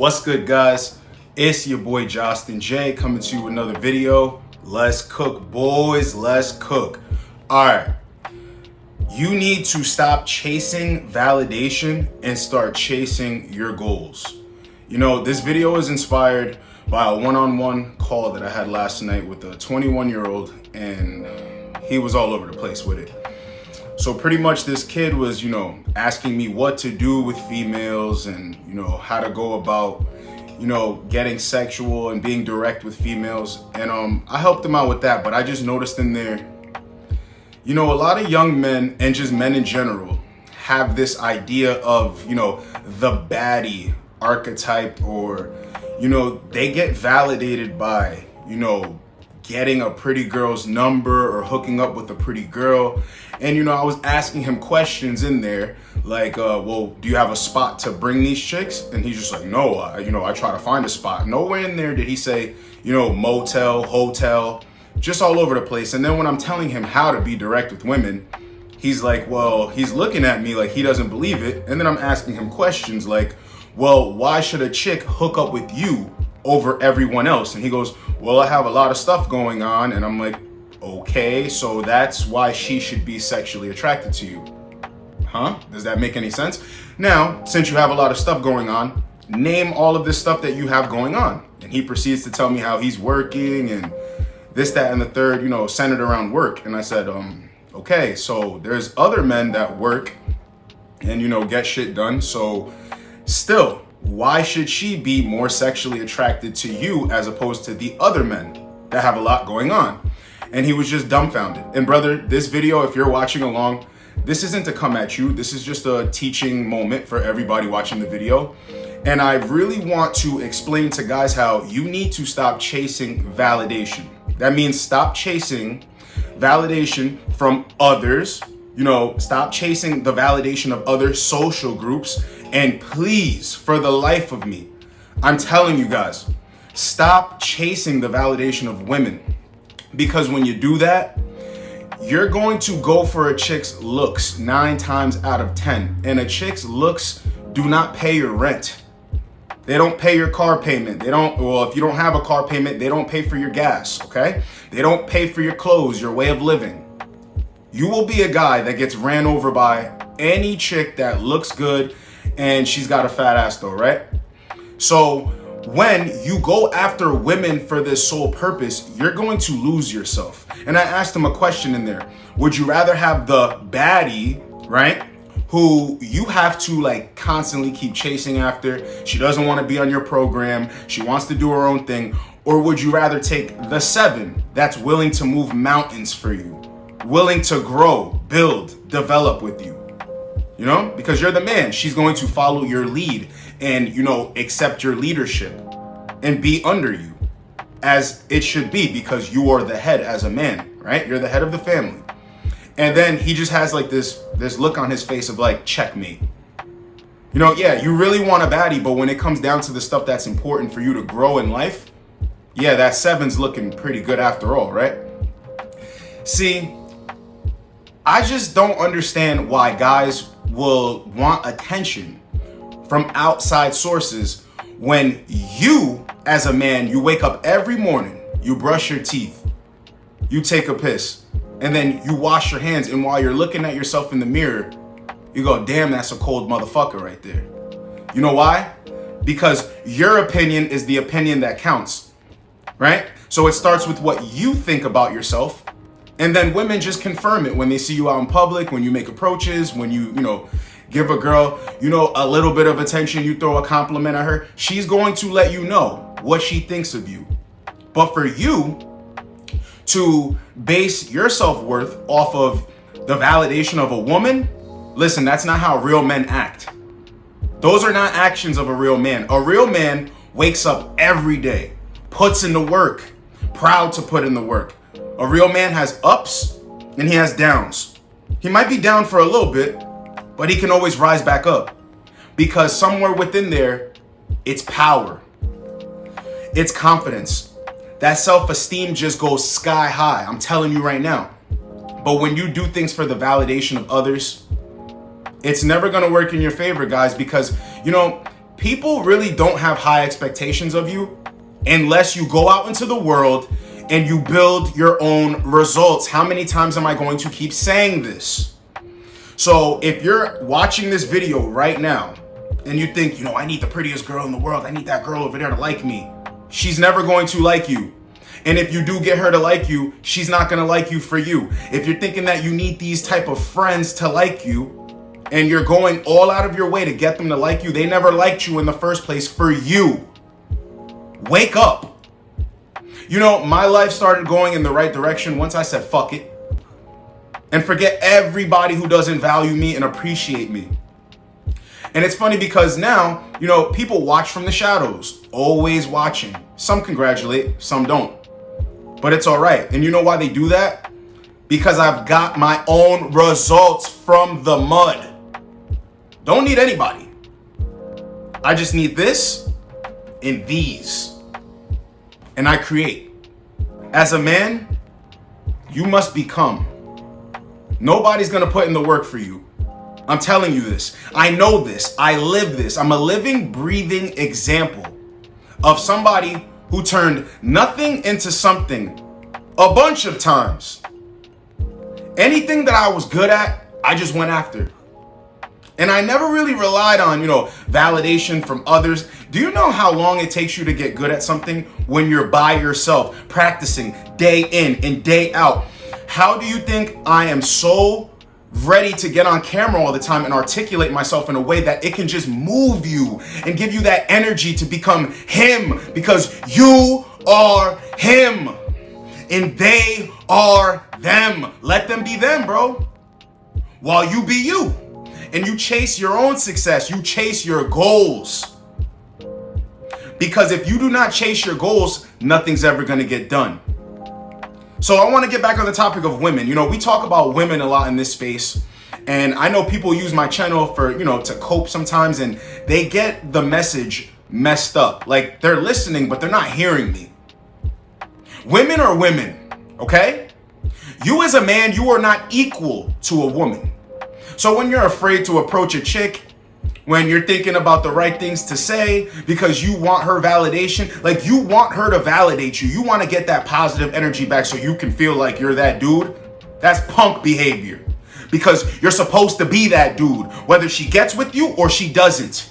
What's good, guys? It's your boy Justin J coming to you with another video. Let's cook, boys. Let's cook. All right. You need to stop chasing validation and start chasing your goals. You know, this video is inspired by a one-on-one call that I had last night with a 21-year-old, and he was all over the place with it. So pretty much this kid was, asking me what to do with females and, how to go about, getting sexual and being direct with females. And I helped him out with that, but I just noticed in there, a lot of young men and just men in general have this idea of, the baddie archetype, or, they get validated by, getting a pretty girl's number or hooking up with a pretty girl. And, I was asking him questions in there like, well, do you have a spot to bring these chicks? And he's just like, no, I try to find a spot. Nowhere in there did he say, motel, hotel, just all over the place. And then when I'm telling him how to be direct with women, he's like, well, he's looking at me like he doesn't believe it. And then I'm asking him questions like, well, why should a chick hook up with you over everyone else? And he goes, well, I have a lot of stuff going on. And I'm like, okay, so that's why she should be sexually attracted to you. Huh? Does that make any sense? Now, since you have a lot of stuff going on, name all of this stuff that you have going on. And he proceeds to tell me how he's working and this, that, and the third, centered around work. And I said, okay, so there's other men that work and, get shit done. So still, why should she be more sexually attracted to you as opposed to the other men that have a lot going on? And he was just dumbfounded. And brother, this video, if you're watching along, this isn't to come at you. This is just a teaching moment for everybody watching the video. And I really want to explain to guys how you need to stop chasing validation. That means stop chasing validation from others. Stop chasing the validation of other social groups. And please, for the life of me, I'm telling you guys, stop chasing the validation of women. Because when you do that, you're going to go for a chick's looks 9 times out of 10. And a chick's looks do not pay your rent. They don't pay your car payment. If you don't have a car payment, they don't pay for your gas, okay? They don't pay for your clothes, your way of living. You will be a guy that gets ran over by any chick that looks good and she's got a fat ass though, right? So when you go after women for this sole purpose, you're going to lose yourself. And I asked him a question in there. Would you rather have the baddie, right, who you have to constantly keep chasing after? She doesn't want to be on your program. She wants to do her own thing. Or would you rather take the 7 that's willing to move mountains for you, willing to grow, build, develop with you? Because you're the man. She's going to follow your lead and, accept your leadership and be under you as it should be, because you are the head as a man, right? You're the head of the family. And then he just has this look on his face of checkmate. Yeah, you really want a baddie, but when it comes down to the stuff that's important for you to grow in life, yeah, that 7's looking pretty good after all, right? See, I just don't understand why guys will want attention from outside sources when you, as a man, you wake up every morning, you brush your teeth, you take a piss, and then you wash your hands, and while you're looking at yourself in the mirror, you go, damn, that's a cold motherfucker right there. You know why? Because your opinion is the opinion that counts, right? So it starts with what you think about yourself. And then women just confirm it when they see you out in public, when you make approaches, when you give a girl, a little bit of attention, you throw a compliment at her. She's going to let you know what she thinks of you. But for you to base your self-worth off of the validation of a woman, listen, that's not how real men act. Those are not actions of a real man. A real man wakes up every day, puts in the work, proud to put in the work. A real man has ups and he has downs. He might be down for a little bit, but he can always rise back up, because somewhere within there, it's power. It's confidence. That self-esteem just goes sky high. I'm telling you right now. But when you do things for the validation of others, it's never going to work in your favor, guys, because, people really don't have high expectations of you unless you go out into the world and you build your own results. How many times am I going to keep saying this? So if you're watching this video right now and you think, you know, I need the prettiest girl in the world, I need that girl over there to like me, she's never going to like you. And if you do get her to like you, she's not going to like you for you. If you're thinking that you need these type of friends to like you and you're going all out of your way to get them to like you, they never liked you in the first place for you. Wake up. You know, my life started going in the right direction once I said, fuck it. And forget everybody who doesn't value me and appreciate me. And it's funny because now, you know, people watch from the shadows, always watching. Some congratulate, some don't. But it's all right. And you know why they do that? Because I've got my own results from the mud. Don't need anybody. I just need this and these. And I create. As a man, you must become. Nobody's going to put in the work for you. I'm telling you this. I know this. I live this. I'm a living, breathing example of somebody who turned nothing into something a bunch of times. Anything that I was good at, I just went after. And I never really relied on, validation from others. Do you know how long it takes you to get good at something when you're by yourself, practicing day in and day out? How do you think I am so ready to get on camera all the time and articulate myself in a way that it can just move you and give you that energy to become him? Because you are him and they are them. Let them be them, bro. While you be you. And you chase your own success. You chase your goals. Because if you do not chase your goals, nothing's ever going to get done. So I want to get back on the topic of women. We talk about women a lot in this space. And I know people use my channel for, to cope sometimes. And they get the message messed up. Like they're listening, but they're not hearing me. Women are women, okay? You as a man, you are not equal to a woman. So when you're afraid to approach a chick, when you're thinking about the right things to say because you want her validation, like you want her to validate you. You want to get that positive energy back so you can feel like you're that dude. That's punk behavior because you're supposed to be that dude, whether she gets with you or she doesn't.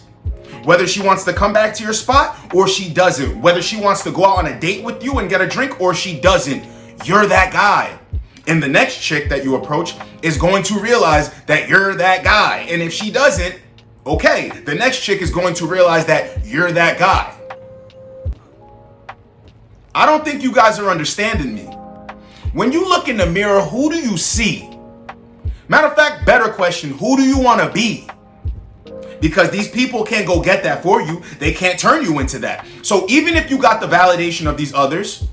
Whether she wants to come back to your spot or she doesn't. Whether she wants to go out on a date with you and get a drink or she doesn't. You're that guy. And the next chick that you approach is going to realize that you're that guy. And if she doesn't, okay, the next chick is going to realize that you're that guy. I don't think you guys are understanding me. When you look in the mirror, who do you see? Matter of fact, better question, who do you want to be? Because these people can't go get that for you. They can't turn you into that. So even if you got the validation of these others,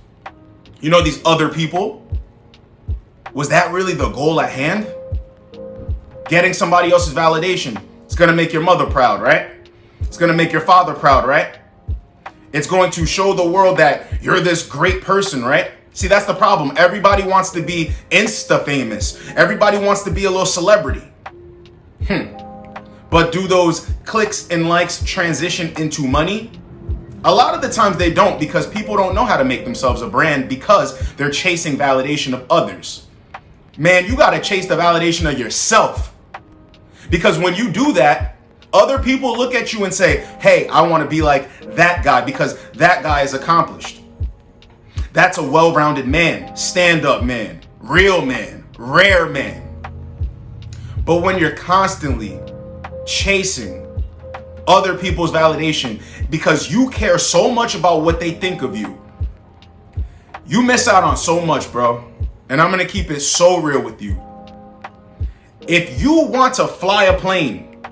these other people, was that really the goal at hand? Getting somebody else's validation. It's going to make your mother proud, right? It's going to make your father proud, right? It's going to show the world that you're this great person, right? See, that's the problem. Everybody wants to be Insta famous. Everybody wants to be a little celebrity. But do those clicks and likes transition into money? A lot of the times they don't because people don't know how to make themselves a brand because they're chasing validation of others. Man, you got to chase the validation of yourself. Because when you do that, other people look at you and say, hey, I want to be like that guy because that guy is accomplished. That's a well-rounded man, stand-up man, real man, rare man. But when you're constantly chasing other people's validation because you care so much about what they think of you, you miss out on so much, bro. And I'm going to keep it so real with you. If you want to fly a plane,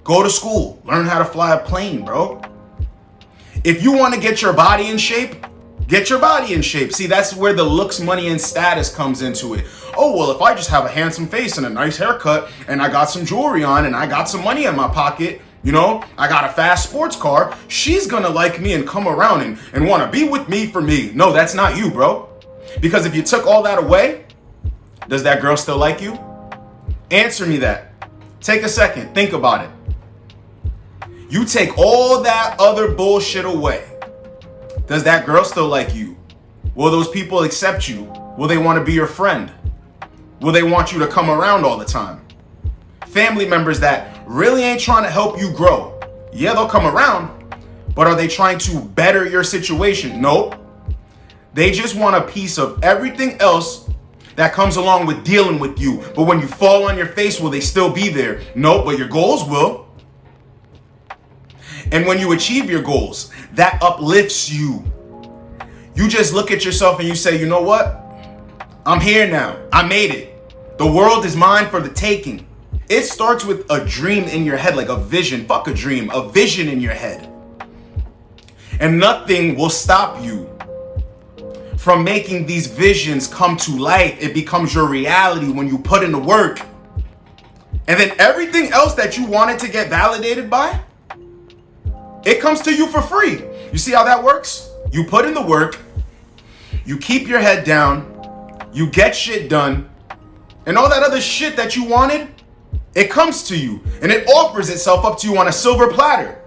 go to school. Learn how to fly a plane, bro. If you want to get your body in shape, get your body in shape. See, that's where the looks, money, and status comes into it. Oh, well, if I just have a handsome face and a nice haircut and I got some jewelry on and I got some money in my pocket, I got a fast sports car, she's going to like me and come around and want to be with me for me. No, that's not you, bro. Because if you took all that away, does that girl still like you? Answer me that. Take a second. Think about it. You take all that other bullshit away. Does that girl still like you? Will those people accept you? Will they want to be your friend? Will they want you to come around all the time? Family members that really ain't trying to help you grow. Yeah, they'll come around, but are they trying to better your situation? Nope. They just want a piece of everything else that comes along with dealing with you. But when you fall on your face, will they still be there? Nope, but your goals will. And when you achieve your goals, that uplifts you. You just look at yourself and you say, you know what? I'm here now. I made it. The world is mine for the taking. It starts with a dream in your head, like a vision. Fuck a dream, a vision in your head. And nothing will stop you from making these visions come to life. It becomes your reality when you put in the work. And then everything else that you wanted to get validated by, it comes to you for free. You see how that works? You put in the work, you keep your head down, you get shit done, and all that other shit that you wanted, it comes to you and it offers itself up to you on a silver platter.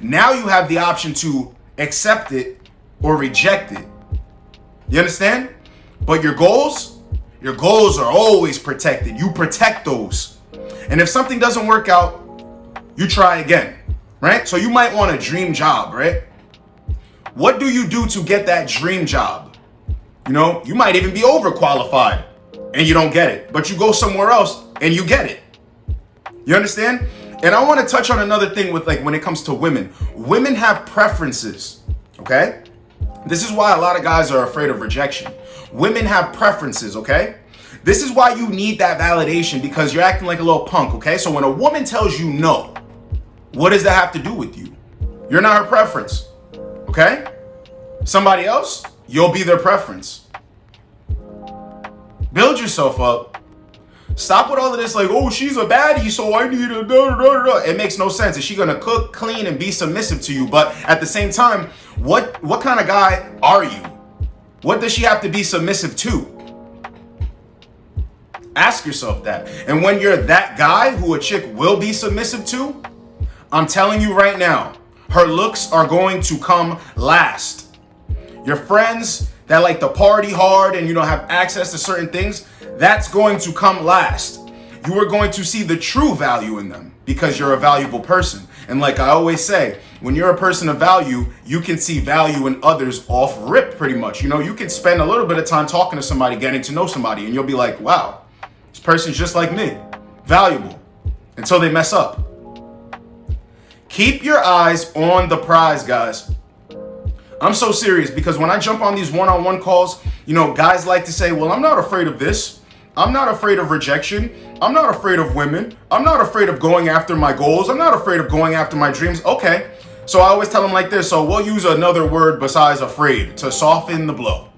Now you have the option to accept it or reject it. You understand? But your goals are always protected. You protect those. And if something doesn't work out, you try again, right? So you might want a dream job, right? What do you do to get that dream job? You know, you might even be overqualified and you don't get it, but you go somewhere else and you get it. You understand? And I want to touch on another thing with, like, when it comes to women. Women have preferences, okay? This is why a lot of guys are afraid of rejection. Women have preferences, okay? This is why you need that validation, because you're acting like a little punk, okay? So when a woman tells you no, what does that have to do with you? You're not her preference, okay? Somebody else, you'll be their preference. Build yourself up. Stop with all of this, like, oh, she's a baddie, so I need a da-da-da-da. It makes no sense. Is she gonna cook, clean, and be submissive to you? But at the same time, what kind of guy are you? What does she have to be submissive to? Ask yourself that. And when you're that guy who a chick will be submissive to, I'm telling you right now, her looks are going to come last. Your friends that like to party hard and you don't have access to certain things, that's going to come last. You are going to see the true value in them because you're a valuable person. And like I always say, when you're a person of value, you can see value in others off rip pretty much. You know, you can spend a little bit of time talking to somebody, getting to know somebody, and you'll be like, wow, this person's just like me, valuable, until they mess up. Keep your eyes on the prize, guys. I'm so serious because when I jump on these one-on-one calls, you know, guys like to say, well, I'm not afraid of this. I'm not afraid of rejection. I'm not afraid of women. I'm not afraid of going after my goals. I'm not afraid of going after my dreams. Okay. So I always tell them like this. So we'll use another word besides afraid to soften the blow.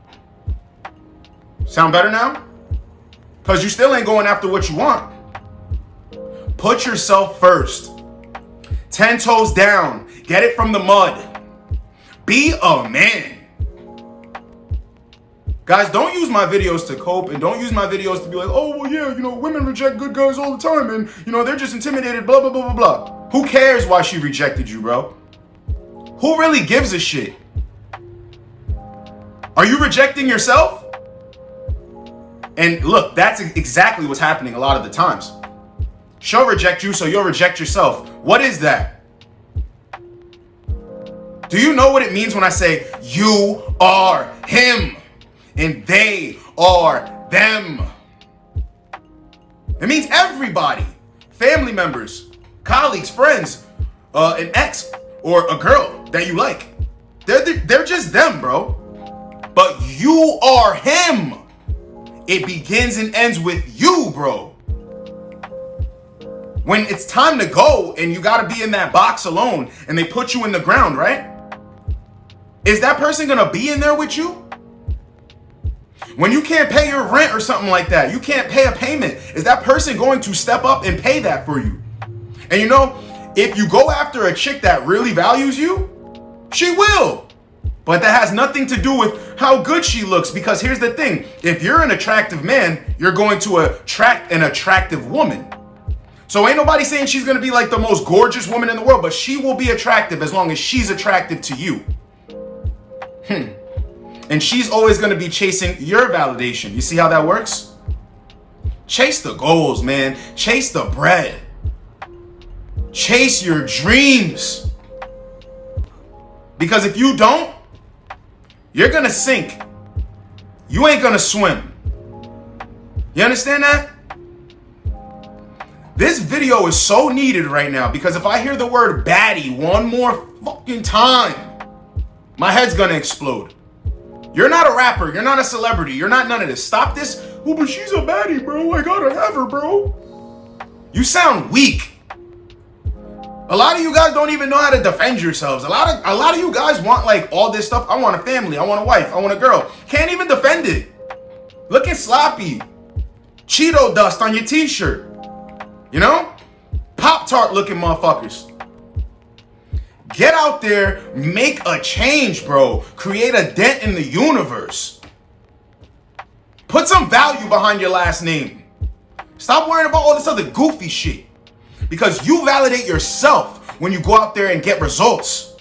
Sound better now? Because you still ain't going after what you want. Put yourself first. 10 toes down. Get it from the mud. Be a man. Guys, don't use my videos to cope, and don't use my videos to be like, oh, well, yeah, you know, women reject good guys all the time, and, you know, they're just intimidated, blah, blah, blah, blah, blah. Who cares why she rejected you, bro? Who really gives a shit? Are you rejecting yourself? And look, that's exactly what's happening a lot of the times. She'll reject you, so you'll reject yourself. What is that? Do you know what it means when I say, you are him? And they are them. It means everybody. Family members, colleagues, friends, an ex, or a girl that you like. They're just them, bro. But you are him. It begins and ends with you, bro. When it's time to go and you gotta be in that box alone and they put you in the ground, right? Is that person gonna be in there with you? When you can't pay your rent or something like that, you can't pay a payment, is that person going to step up and pay that for you? And you know, if you go after a chick that really values you, she will. But that has nothing to do with how good she looks, because here's the thing. If you're an attractive man, you're going to attract an attractive woman. So ain't nobody saying she's gonna be like the most gorgeous woman in the world, but she will be attractive as long as she's attractive to you. And she's always gonna be chasing your validation. You see how that works? Chase the goals, man. Chase the bread. Chase your dreams. Because if you don't, you're gonna sink. You ain't gonna swim. You understand that? This video is so needed right now because if I hear the word baddie one more fucking time, my head's gonna explode. You're not a rapper. You're not a celebrity. You're not none of this. Stop this. Oh, but she's a baddie, bro. I gotta have her, bro. You sound weak. A lot of you guys don't even know how to defend yourselves. A lot of you guys want like all this stuff. I want a family. I want a wife. I want a girl. Can't even defend it. Looking sloppy. Cheeto dust on your t-shirt. You know? Pop-Tart looking motherfuckers. Get out there, make a change, bro. Create a dent in the universe. Put some value behind your last name. Stop worrying about all this other goofy shit. Because you validate yourself when you go out there and get results.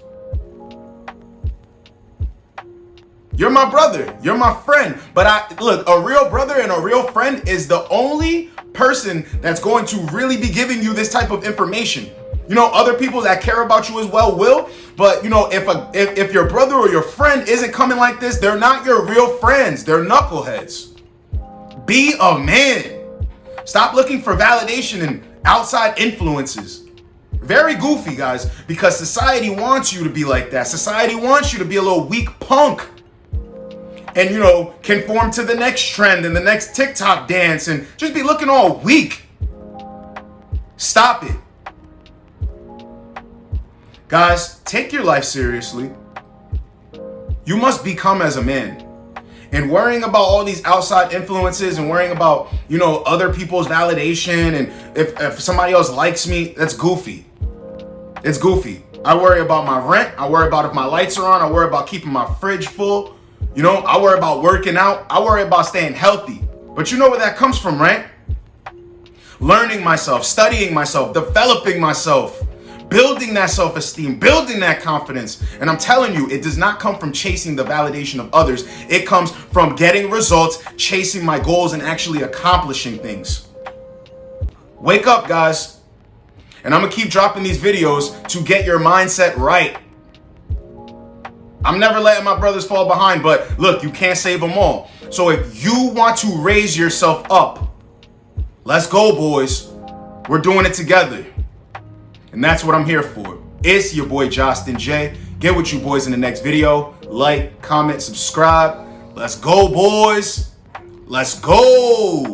You're my brother. You're my friend. But look, a real brother and a real friend is the only person that's going to really be giving you this type of information. You know, other people that care about you as well will, but you know, if your brother or your friend isn't coming like this, they're not your real friends. They're knuckleheads. Be a man. Stop looking for validation in outside influences. Very goofy, guys, because society wants you to be like that. Society wants you to be a little weak punk. And, you know, conform to the next trend and the next TikTok dance and just be looking all weak. Stop it. Guys, take your life seriously. You must become as a man. And worrying about all these outside influences and worrying about, you know, other people's validation and if somebody else likes me, that's goofy. It's goofy. I worry about my rent. I worry about if my lights are on. I worry about keeping my fridge full. You know, I worry about working out. I worry about staying healthy. But you know where that comes from, right? Learning myself, studying myself, developing myself, building that self-esteem, building that confidence. And I'm telling you, it does not come from chasing the validation of others. It comes from getting results, chasing my goals, and actually accomplishing things. Wake up, guys. And I'm going to keep dropping these videos to get your mindset right. I'm never letting my brothers fall behind, but look, you can't save them all. So if you want to raise yourself up, let's go, boys. We're doing it together. And that's what I'm here for. It's your boy, Justin J. Get with you boys in the next video. Like, comment, subscribe. Let's go, boys. Let's go.